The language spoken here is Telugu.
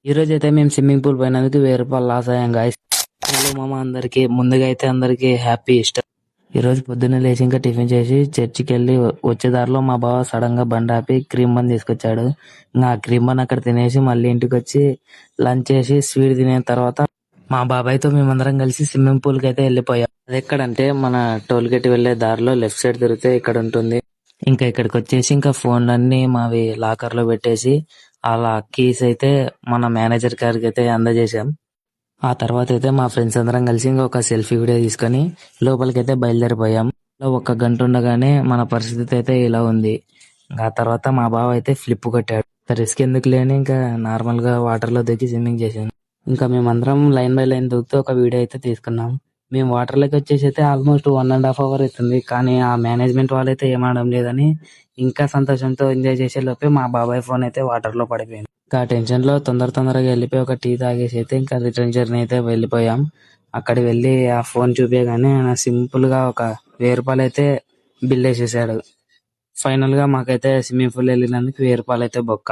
ఈ రోజు అయితే మేము స్విమ్మింగ్ పూల్ పోయినందుకు 1000 రూపాయలు లాస్ అయ్యాం గాయస్. హలో మామ, అందరికి ముందుగా అయితే అందరికి హ్యాపీ ఈస్టర్. ఈ రోజు పొద్దున్నే లేచి ఇంకా టిఫిన్ చేసి చర్చికి వెళ్ళి వచ్చే దారిలో మా బావ సడన్ గా బండి ఆపి క్రీమ్ బన్ తీసుకొచ్చాడు. ఇంకా క్రీమ్ బన్ అక్కడ తినేసి మళ్ళీ ఇంటికి వచ్చి లంచ్ చేసి స్వీట్ తినే తర్వాత మా బాబాయ్తో మేమందరం కలిసి స్విమ్మింగ్ పూల్ కి అయితే వెళ్ళిపోయాం. అది ఎక్కడంటే మన టోల్ గేట్ వెళ్లే దారిలో లెఫ్ట్ సైడ్ తిరిగితే ఇక్కడ ఉంటుంది. ఇంకా ఇక్కడికి వచ్చేసి ఇంకా ఫోన్లన్నీ మావి లాకర్ లో పెట్టేసి అలా కీస్ అయితే మన మేనేజర్ గారికి అయితే అందజేశాం. ఆ తర్వాత అయితే మా ఫ్రెండ్స్ అందరం కలిసి ఇంకొక సెల్ఫీ వీడియో తీసుకొని లోపలికి అయితే బయలుదేరిపోయాం. ఒక గంట ఉండగానే మన పరిస్థితి అయితే ఇలా ఉంది. ఆ తర్వాత మా బావ అయితే ఫ్లిప్ కొట్టాడు. రిస్క్ ఎందుకు లేని ఇంకా నార్మల్ గా వాటర్ లో దూకి స్విమ్మింగ్ చేసాను. ఇంకా మేమందరం లైన్ బై లైన్ దూకుతూ ఒక వీడియో అయితే తీసుకున్నాం. మేము వాటర్ లోకి వచ్చేసి అయితే ఆల్మోస్ట్ 1.5 అవర్ అవుతుంది. కానీ ఆ మేనేజ్మెంట్ వాళ్ళైతే ఏమనడం లేదని ఇంకా సంతోషంతో ఎంజాయ్ చేసే లోపే మా బాబాయ్ ఫోన్ అయితే వాటర్ లో పడిపోయింది. ఇంకా టెన్షన్ లో తొందరగా వెళ్ళిపోయి ఒక టీ తాగేసి అయితే ఇంకా రిటర్న్ జర్నీ అయితే వెళ్ళిపోయాం. అక్కడ వెళ్ళి ఆ ఫోన్ చూపించగానే సింపుల్ గా ఒక 1000 రూపాయలు అయితే బిల్ వేసేసాడు. ఫైనల్ గా మాకైతే స్విమ్మింగ్ పూల్ వెళ్ళినందుకు 1000 రూపాయలు అయితే బొక్క.